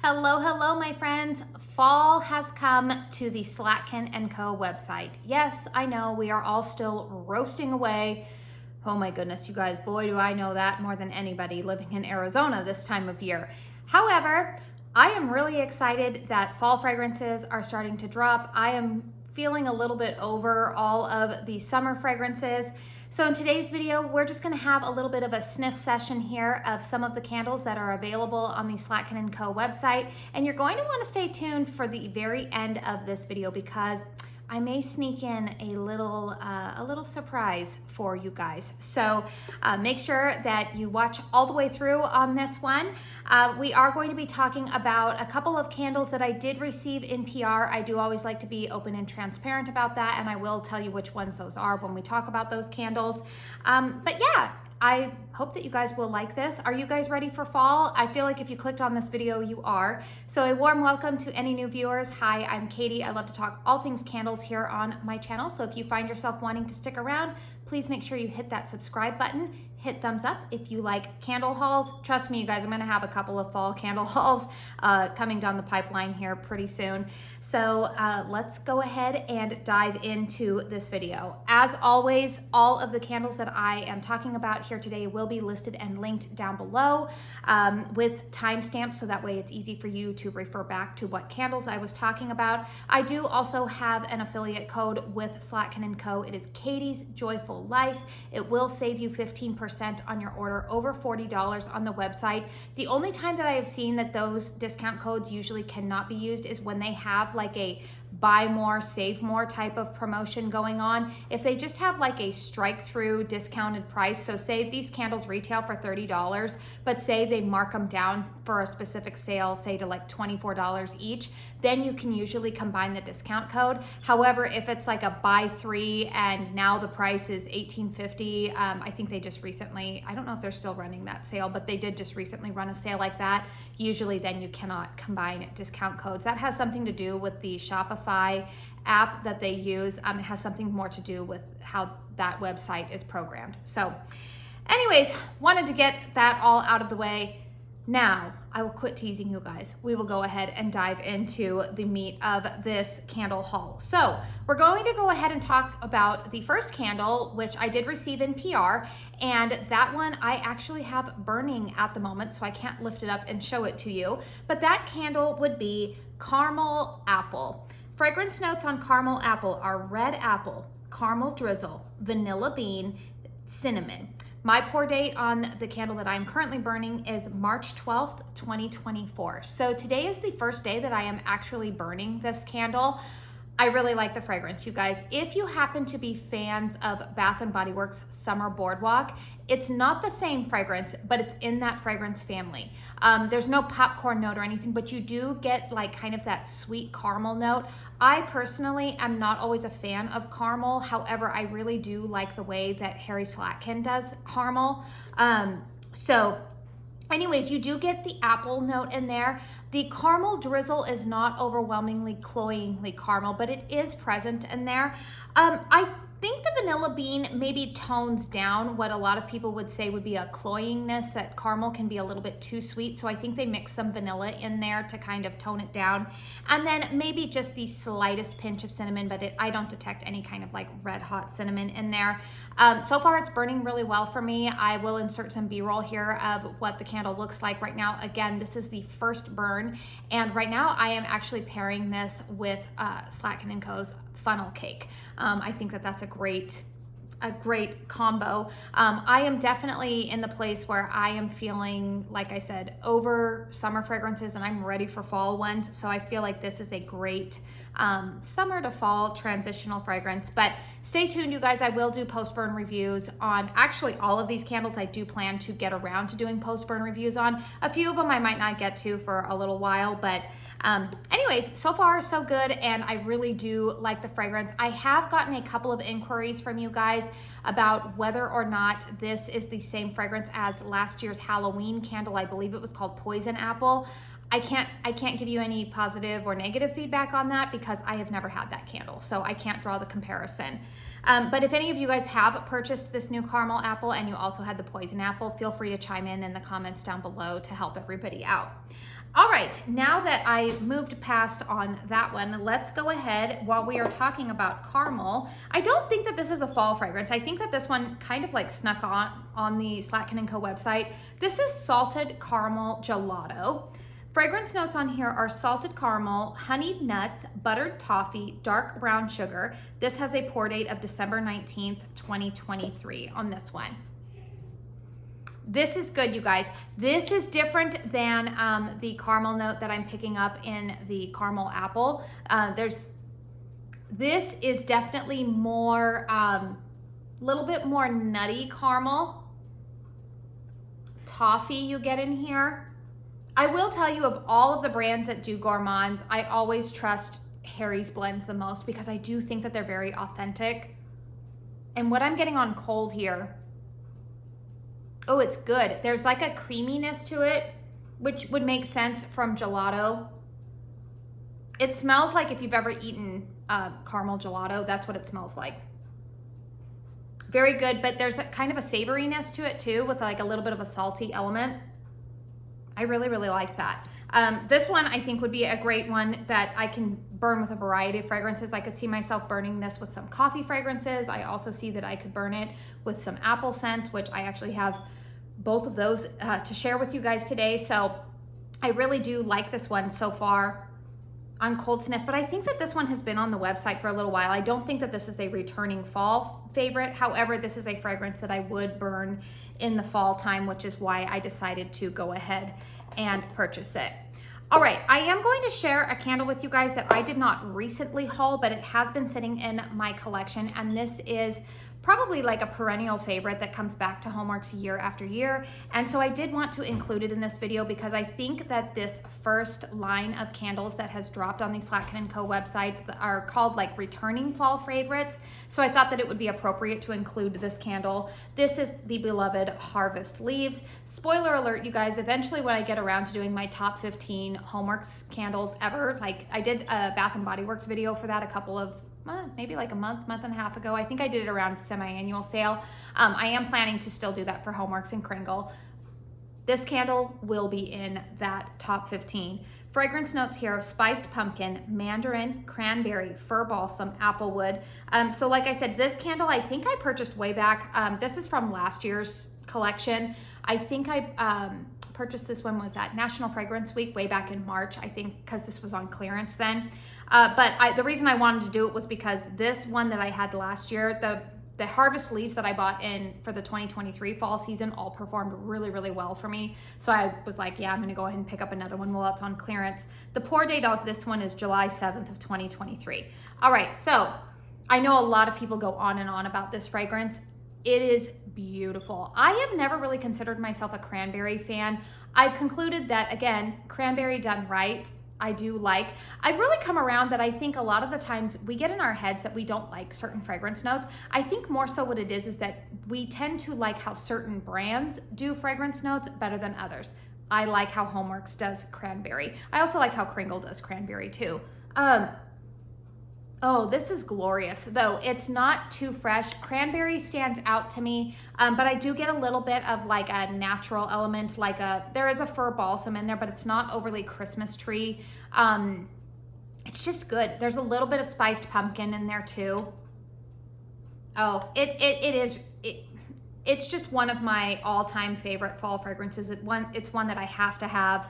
Hello, hello, my friends. Fall has come to the Slatkin & Co. website. Yes, I know we are all still roasting away. Oh my goodness, you guys, boy, do I know that more than anybody living in Arizona this time of year. However, I am really excited that fall fragrances are starting to drop. I am feeling a little bit over all of the summer fragrances. So in today's video, we're just gonna have a little bit of a sniff session here of some of the candles that are available on the Slatkin & Co. website. And you're going to wanna stay tuned for the very end of this video because I may sneak in a little surprise for you guys. So make sure that you watch all the way through on this one. We are going to be talking about a couple of candles that I did receive in PR. I do always like to be open and transparent about that, and I will tell you which ones those are when we talk about those candles. But yeah, I hope that you guys will like this. Are you guys ready for fall? I feel like if you clicked on this video, you are. So a warm welcome to any new viewers. Hi, I'm Katie. I love to talk all things candles here on my channel. So if you find yourself wanting to stick around, please make sure you hit that subscribe button. Hit thumbs up if you like candle hauls. Trust me, you guys, I'm gonna have a couple of fall candle hauls coming down the pipeline here pretty soon. So let's go ahead and dive into this video. As always, all of the candles that I am talking about here today will be listed and linked down below with timestamps, so that way it's easy for you to refer back to what candles I was talking about. I do also have an affiliate code with Slatkin & Co. It is Katie's Joyful Life. It will save you 15% on your order over $40 on the website. The only time that I have seen that those discount codes usually cannot be used is when they have like a buy more, save more type of promotion going on. If they just have like a strike through discounted price, so say these candles retail for $30, but say they mark them down for a specific sale, say to like $24 each, then you can usually combine the discount code. However, if it's like a buy three and now the price is $18.50, I think they just recently, I don't know if they're still running that sale, but they did just recently run a sale like that. Usually then you cannot combine discount codes. That has something to do with the Shopify app that they use. It has something more to do with how that website is programmed. So anyways, wanted to get that all out of the way. Now, I will quit teasing you guys. We will go ahead and dive into the meat of this candle haul. So we're going to go ahead and talk about the first candle, which I did receive in PR, and that one I actually have burning at the moment, so I can't lift it up and show it to you. But that candle would be Caramel Apple. Fragrance notes on Caramel Apple are red apple, caramel drizzle, vanilla bean, cinnamon. My pour date on the candle that I'm currently burning is March 12th, 2024. So today is the first day that I am actually burning this candle. I really like the fragrance, you guys. If you happen to be fans of Bath & Body Works Summer Boardwalk, it's not the same fragrance, but it's in that fragrance family. There's no popcorn note or anything, but you do get like kind of that sweet caramel note. I personally am not always a fan of caramel. However, I really do like the way that Harry Slatkin does caramel. So anyways, you do get the apple note in there. The caramel drizzle is not overwhelmingly cloyingly caramel, but it is present in there. I think the vanilla bean maybe tones down what a lot of people would say would be a cloyingness, that caramel can be a little bit too sweet. So I think they mix some vanilla in there to kind of tone it down. And then maybe just the slightest pinch of cinnamon, but I don't detect any kind of like red hot cinnamon in there. So far it's burning really well for me. I will insert some B-roll here of what the candle looks like right now. Again, this is the first burn. And right now I am actually pairing this with Slatkin & Co.'s funnel cake. I think that that's a great combo. I am definitely in the place where I am feeling, like I said, over summer fragrances and I'm ready for fall ones. So I feel like this is a great summer to fall transitional fragrance. But stay tuned, you guys. I will do post-burn reviews on actually all of these candles. I do plan to get around to doing post-burn reviews on. A few of them I might not get to for a little while, but anyways, so far so good, and I really do like the fragrance. I have gotten a couple of inquiries from you guys about whether or not this is the same fragrance as last year's Halloween candle. I believe it was called Poison Apple. I can't give you any positive or negative feedback on that because I have never had that candle, so I can't draw the comparison. But if any of you guys have purchased this new caramel apple and you also had the poison apple, feel free to chime in the comments down below to help everybody out. All right, now that I moved past on that one, let's go ahead while we are talking about caramel. I don't think that this is a fall fragrance. I think that this one kind of like snuck on the Slatkin & Co website. This is Salted Caramel Gelato. Fragrance notes on here are salted caramel, honeyed nuts, buttered toffee, dark brown sugar. This has a pour date of December 19th, 2023 on this one. This is good, you guys. This is different than the caramel note that I'm picking up in the caramel apple. This is definitely more, little bit more nutty caramel. Toffee you get in here. I will tell you, of all of the brands that do gourmands, I always trust Harry's blends the most because I do think that they're very authentic. And what I'm getting on cold here, oh, it's good. There's like a creaminess to it, which would make sense from gelato. It smells like if you've ever eaten caramel gelato, that's what it smells like. Very good, but there's a kind of a savoriness to it too, with like a little bit of a salty element. I really, really like that. This one I think would be a great one that I can burn with a variety of fragrances. I could see myself burning this with some coffee fragrances. I also see that I could burn it with some apple scents, which I actually have both of those to share with you guys today. So I really do like this one so far on cold sniff, but I think that this one has been on the website for a little while. I don't think that this is a returning fall favorite. However, this is a fragrance that I would burn in the fall time, which is why I decided to go ahead and purchase it. All right, I am going to share a candle with you guys that I did not recently haul, but it has been sitting in my collection, and this is probably like a perennial favorite that comes back to HOMEWORX year after year. And so I did want to include it in this video because I think that this first line of candles that has dropped on the Slatkin & Co website are called like returning fall favorites. So I thought that it would be appropriate to include this candle. This is the beloved Harvest Leaves. Spoiler alert, you guys, eventually when I get around to doing my top 15 HOMEWORX candles ever, like I did a Bath & Body Works video for that a couple of maybe like a month and a half ago. I think I did it around semi-annual sale. I am planning to still do that for HOMEWORX and Kringle. This candle will be in that top 15. Fragrance notes here of spiced pumpkin, mandarin, cranberry, fir balsam, applewood. So like I said, this candle I think I purchased way back. This is from last year's collection. I think I purchased this one, was that National Fragrance Week way back in March, I think, because this was on clearance then. But the reason I wanted to do it was because this one that I had last year, the Harvest Leaves that I bought in for the 2023 fall season all performed really, really well for me. So I was like, yeah, I'm gonna go ahead and pick up another one while it's on clearance. The pour date of this one is July 7th of 2023. All right, so I know a lot of people go on and on about this fragrance. It is beautiful. I have never really considered myself a cranberry fan. I've concluded that, again, cranberry done right, I do like. I've really come around that I think a lot of the times we get in our heads that we don't like certain fragrance notes. I think more so what it is that we tend to like how certain brands do fragrance notes better than others. I like how HOMEWORX does cranberry. I also like how Kringle does cranberry too. Oh, this is glorious, though it's not too fresh. Cranberry stands out to me, but I do get a little bit of like a natural element, like there is a fir balsam in there, but it's not overly Christmas tree. It's just good. There's a little bit of spiced pumpkin in there too. Oh, it's just one of my all-time favorite fall fragrances. It's one that I have to have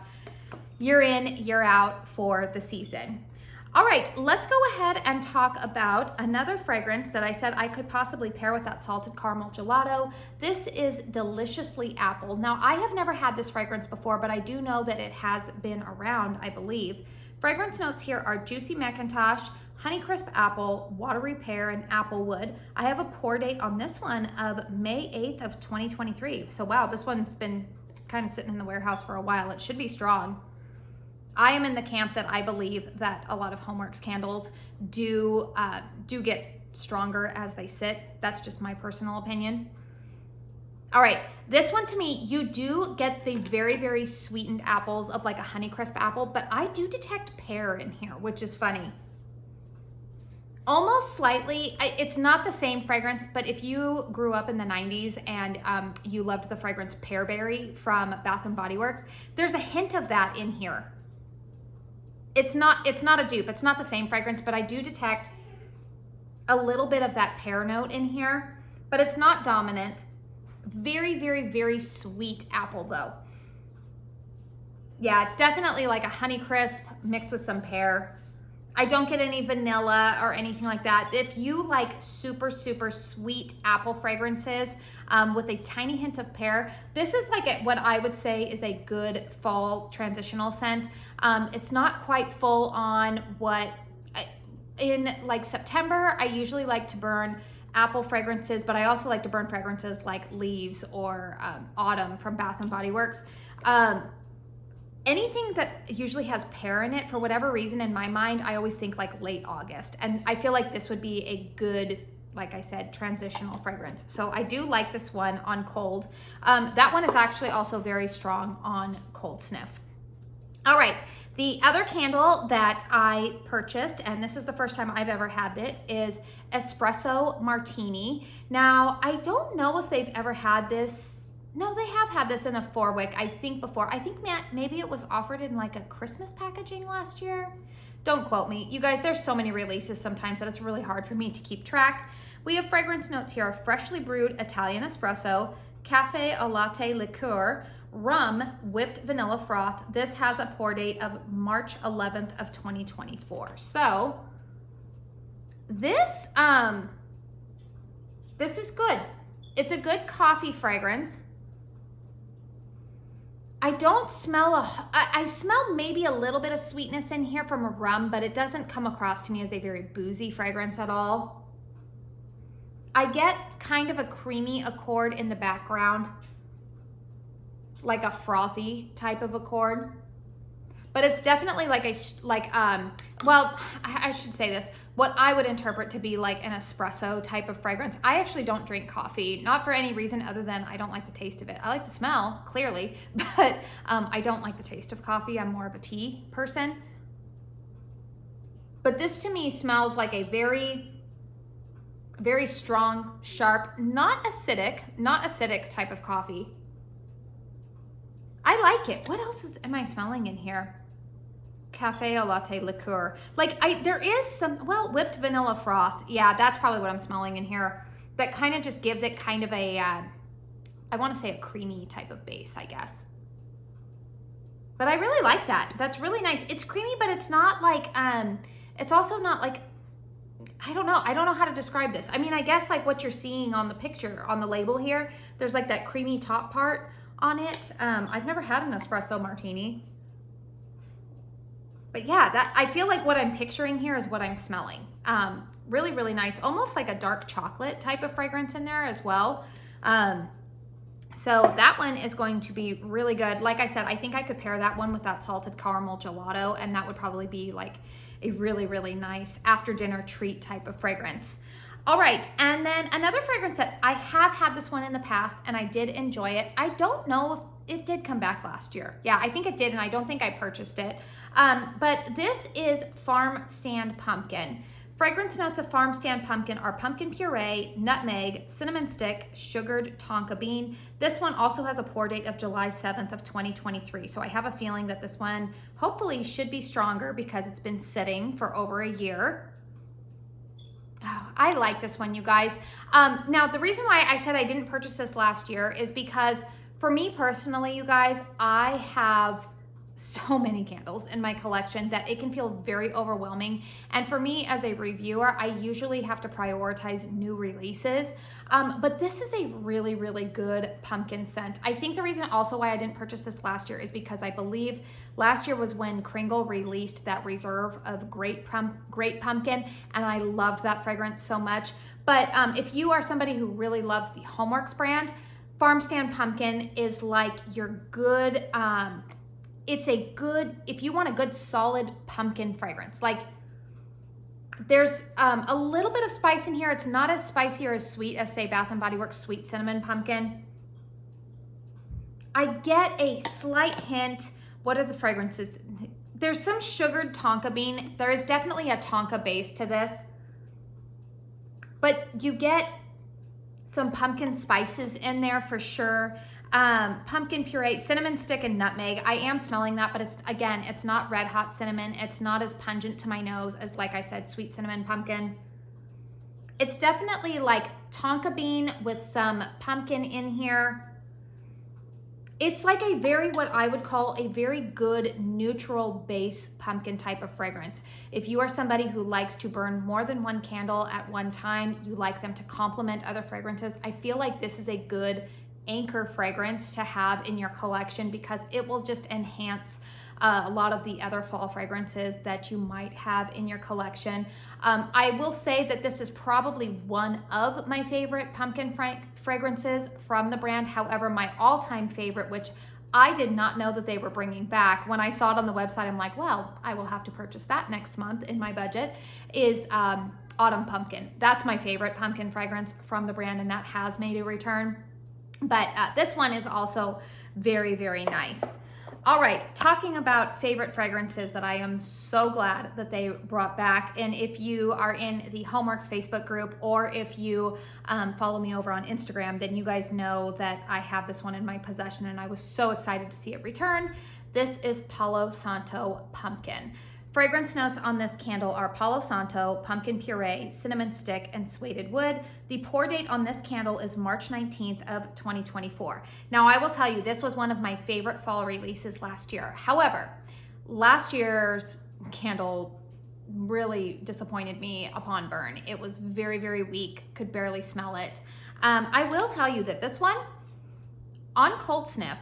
year in, year out for the season. All right, let's go ahead and talk about another fragrance that I said I could possibly pair with that salted caramel gelato. This is Deliciously Apple. Now, I have never had this fragrance before, but I do know that it has been around, I believe. Fragrance notes here are juicy Macintosh, Honeycrisp apple, watery pear, and applewood. I have a pour date on this one of May 8th of 2023. So wow, this one's been kind of sitting in the warehouse for a while. It should be strong. I am in the camp that I believe that a lot of HOMEWORX candles do get stronger as they sit. That's just my personal opinion. All right, this one to me, you do get the very, very sweetened apples of like a Honeycrisp apple, but I do detect pear in here, which is funny. Almost slightly, it's not the same fragrance, but if you grew up in the 90s and you loved the fragrance Pearberry from Bath and Body Works, there's a hint of that in here. It's not a dupe, it's not the same fragrance, but I do detect a little bit of that pear note in here, but it's not dominant. Very, very, very sweet apple though. Yeah, it's definitely like a Honeycrisp mixed with some pear. I don't get any vanilla or anything like that. If you like super, super sweet apple fragrances with a tiny hint of pear, this is like what I would say is a good fall transitional scent. It's not quite full on what, in like September, I usually like to burn apple fragrances, but I also like to burn fragrances like Leaves or Autumn from Bath and Body Works. Anything that usually has pear in it, for whatever reason in my mind, I always think like late August. And I feel like this would be a good, like I said, transitional fragrance. So I do like this one on cold. That one is actually also very strong on cold sniff. All right, the other candle that I purchased, and this is the first time I've ever had it, is Espresso Martini. Now, I don't know if they've ever had this. No, they have had this in a 4-wick, I think before. I think maybe it was offered in like a Christmas packaging last year. Don't quote me. You guys, there's so many releases sometimes that it's really hard for me to keep track. We have fragrance notes here of freshly brewed Italian espresso, cafe au latte liqueur, rum, whipped vanilla froth. This has a pour date of March 11th of 2024. So this is good. It's a good coffee fragrance. I don't smell I smell maybe a little bit of sweetness in here from a rum, but it doesn't come across to me as a very boozy fragrance at all. I get kind of a creamy accord in the background, like a frothy type of accord, but it's definitely like well, I should say this, what I would interpret to be like an espresso type of fragrance. I actually don't drink coffee, not for any reason other than I don't like the taste of it. I like the smell, clearly, but I don't like the taste of coffee. I'm more of a tea person. But this to me smells like a very, very strong, sharp, not acidic type of coffee. I like it. What else am I smelling in here? Cafe au latte liqueur. Like there is some, well, whipped vanilla froth. Yeah, that's probably what I'm smelling in here. That kind of just gives it kind of a, I want to say a creamy type of base, I guess. But I really like that. That's really nice. It's creamy, but it's not like, it's also not like, I don't know how to describe this. I mean, I guess like what you're seeing on the picture, on the label here, there's like that creamy top part on it. I've never had an espresso martini. But yeah, I feel like what I'm picturing here is what I'm smelling. Really, really nice. Almost like a dark chocolate type of fragrance in there as well. So that one is going to be really good. Like I said, I think I could pair that one with that salted caramel gelato, and that would probably be like a really, really nice after dinner treat type of fragrance. All right, and then another fragrance that I have had this one in the past and I did enjoy it. I don't know if it did come back last year. Yeah, I think it did, and I don't think I purchased it. But this is Farmstand Pumpkin. Fragrance notes of Farmstand Pumpkin are pumpkin puree, nutmeg, cinnamon stick, sugared tonka bean. This one also has a pour date of July 7th of 2023. So I have a feeling that this one hopefully should be stronger because it's been sitting for over a year. Oh, I like this one, you guys. Now, the reason why I said I didn't purchase this last year is because for me personally, you guys, I have so many candles in my collection that it can feel very overwhelming. And for me as a reviewer, I usually have to prioritize new releases. But this is a really, really good pumpkin scent. I think the reason also why I didn't purchase this last year is because I believe last year was when Kringle released that reserve of Great Pumpkin, and I loved that fragrance so much. But if you are somebody who really loves the HOMEWORX brand, Farmstand Pumpkin is like your good, it's a good, if you want a good solid pumpkin fragrance, like there's a little bit of spice in here. It's not as spicy or as sweet as say Bath and Body Works Sweet Cinnamon Pumpkin. I get a slight hint. What are the fragrances? There's some sugared tonka bean. There is definitely a tonka base to this, but you get some pumpkin spices in there for sure. Pumpkin puree, cinnamon stick, and nutmeg. I am smelling that, but it's not red hot cinnamon. It's not as pungent to my nose as, like I said, sweet cinnamon pumpkin. It's definitely like tonka bean with some pumpkin in here. It's like a what I would call a very good neutral base pumpkin type of fragrance. If you are somebody who likes to burn more than one candle at one time, you like them to complement other fragrances, I feel like this is a good anchor fragrance to have in your collection because it will just enhance a lot of the other fall fragrances that you might have in your collection. I will say that this is probably one of my favorite pumpkin fragrances from the brand. However, my all-time favorite, which I did not know that they were bringing back, when I saw it on the website, I'm like, well, I will have to purchase that next month in my budget, is Autumn Pumpkin. That's my favorite pumpkin fragrance from the brand, and that has made a return. But this one is also very, very nice. All right, talking about favorite fragrances that I am so glad that they brought back. And if you are in the HOMEWORX Facebook group, or if you follow me over on Instagram, then you guys know that I have this one in my possession and I was so excited to see it return. This is Palo Santo Pumpkin. Fragrance notes on this candle are Palo Santo, pumpkin puree, cinnamon stick, and suede wood. The pour date on this candle is March 19th of 2024. Now, I will tell you, this was one of my favorite fall releases last year. However, last year's candle really disappointed me upon burn. It was very, very weak, could barely smell it. I will tell you that this one, on cold sniff,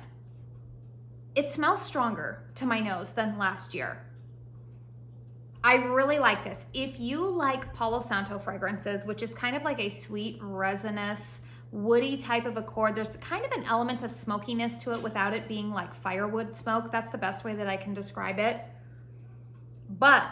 it smells stronger to my nose than last year. I really like this. If you like Palo Santo fragrances, which is kind of like a sweet, resinous, woody type of accord, there's kind of an element of smokiness to it without it being like firewood smoke. That's the best way that I can describe it. But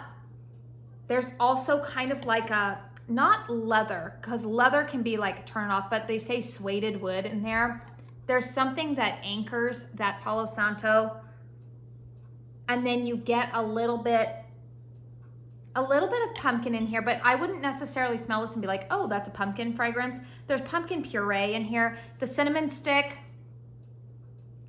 there's also kind of like a, not leather, because leather can be like turn off, but they say suede wood in there. There's something that anchors that Palo Santo, and then you get a little bit of pumpkin in here, but I wouldn't necessarily smell this and be like, oh, that's a pumpkin fragrance. There's pumpkin puree in here. The cinnamon stick,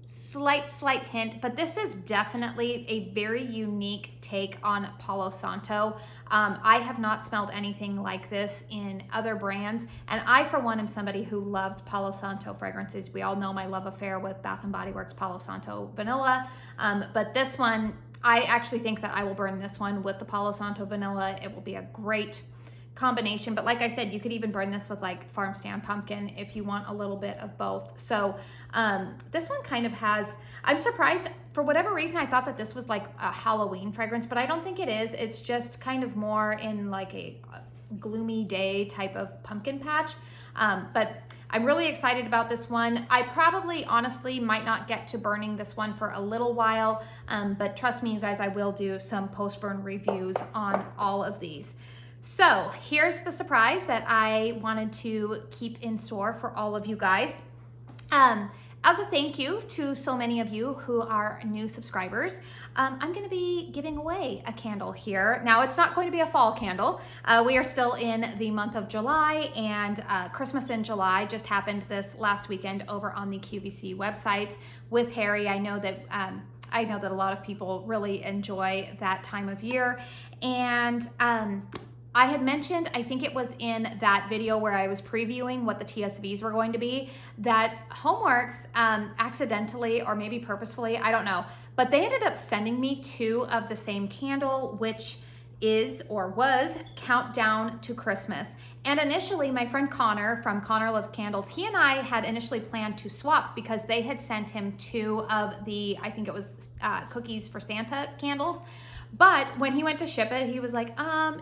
slight hint, but this is definitely a very unique take on Palo Santo. I have not smelled anything like this in other brands, and I, for one, am somebody who loves Palo Santo fragrances. We all know my love affair with Bath & Body Works Palo Santo Vanilla, but this one, I actually think that I will burn this one with the Palo Santo Vanilla. It will be a great combination. But like I said, you could even burn this with like Farmstand Pumpkin if you want a little bit of both. So this one kind of has, I'm surprised, for whatever reason, I thought that this was like a Halloween fragrance, but I don't think it is. It's just kind of more in like a gloomy day type of pumpkin patch. But I'm really excited about this one. I probably honestly might not get to burning this one for a little while, but trust me, you guys, I will do some post-burn reviews on all of these. So here's the surprise that I wanted to keep in store for all of you guys. As a thank you to so many of you who are new subscribers, I'm going to be giving away a candle here. Now, it's not going to be a fall candle. We are still in the month of July, and Christmas in July just happened this last weekend over on the QVC website with Harry. I know that a lot of people really enjoy that time of year, and I had mentioned, I think it was in that video where I was previewing what the TSVs were going to be, that HOMEWORX accidentally, or maybe purposefully, I don't know, but they ended up sending me 2 of the same candle, which is, or was, Countdown to Christmas. And initially, my friend Connor from Connor Loves Candles, he and I had initially planned to swap because they had sent him 2 of the, I think it was Cookies for Santa candles. But when he went to ship it, he was like,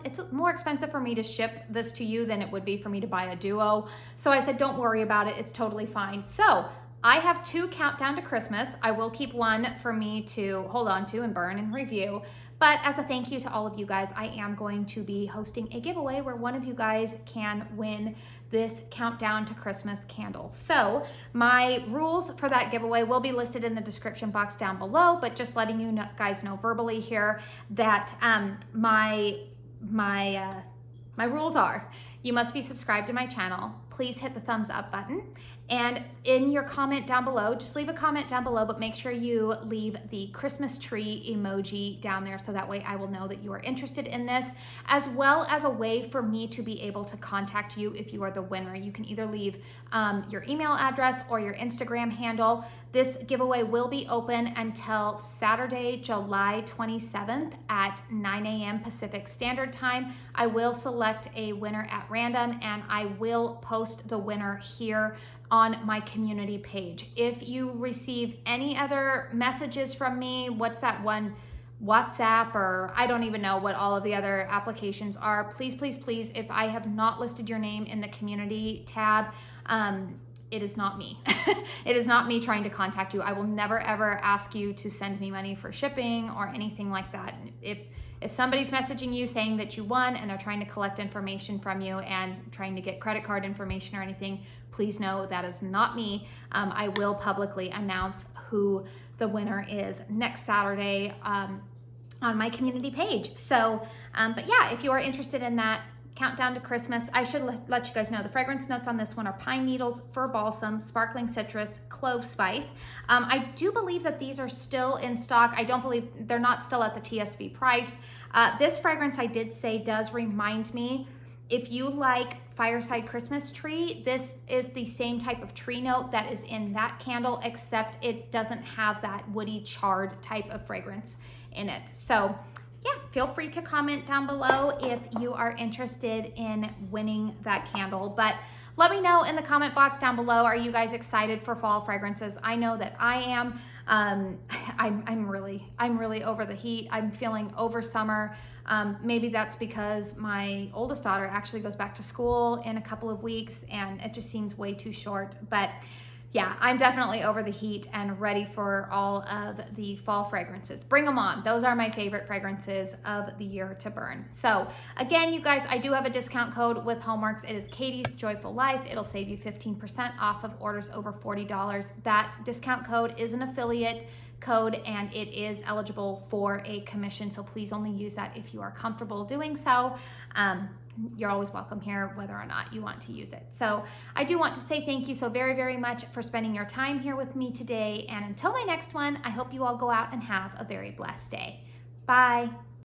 it's more expensive for me to ship this to you than it would be for me to buy a duo. So I said, don't worry about it. It's totally fine. So I have 2 Countdown to Christmas. I will keep one for me to hold on to and burn and review. But as a thank you to all of you guys, I am going to be hosting a giveaway where one of you guys can win this countdown to Christmas candle. So my rules for that giveaway will be listed in the description box down below, but just letting you guys know verbally here that my rules are: you must be subscribed to my channel. Please hit the thumbs up button. And in your comment down below, just leave a comment down below, but make sure you leave the Christmas tree emoji down there so that way I will know that you are interested in this, as well as a way for me to be able to contact you if you are the winner. You can either leave your email address or your Instagram handle. This giveaway will be open until Saturday, July 27th at 9 a.m. Pacific Standard Time. I will select a winner at random and I will post the winner here on my community page. If you receive any other messages from me, what's that one, WhatsApp, or I don't even know what all of the other applications are, please, please, please, if I have not listed your name in the community tab, it is not me. It is not me trying to contact you. I will never ever ask you to send me money for shipping or anything like that. If somebody's messaging you saying that you won and they're trying to collect information from you and trying to get credit card information or anything, please know that is not me. I will publicly announce who the winner is next Saturday on my community page. So, but yeah, if you are interested in that countdown to Christmas, I should let you guys know the fragrance notes on this one are pine needles, fir balsam, sparkling citrus, clove spice. I do believe that these are still in stock. I don't believe they're not still at the TSV price. This fragrance, I did say, does remind me, if you like Fireside Christmas Tree, this is the same type of tree note that is in that candle, except it doesn't have that woody charred type of fragrance in it. So yeah, feel free to comment down below if you are interested in winning that candle. But let me know in the comment box down below, are you guys excited for fall fragrances? I know that I am. I'm really over the heat. I'm feeling over summer. Maybe that's because my oldest daughter actually goes back to school in a couple of weeks and it just seems way too short. But yeah, I'm definitely over the heat and ready for all of the fall fragrances. Bring them on. Those are my favorite fragrances of the year to burn. So again, you guys, I do have a discount code with HOMEWORX. It is Katie's Joyful Life. It'll save you 15% off of orders over $40. That discount code is an affiliate code and it is eligible for a commission. So please only use that if you are comfortable doing so. You're always welcome here, whether or not you want to use it. So I do want to say thank you so very, very much for spending your time here with me today. And until my next one, I hope you all go out and have a very blessed day. Bye.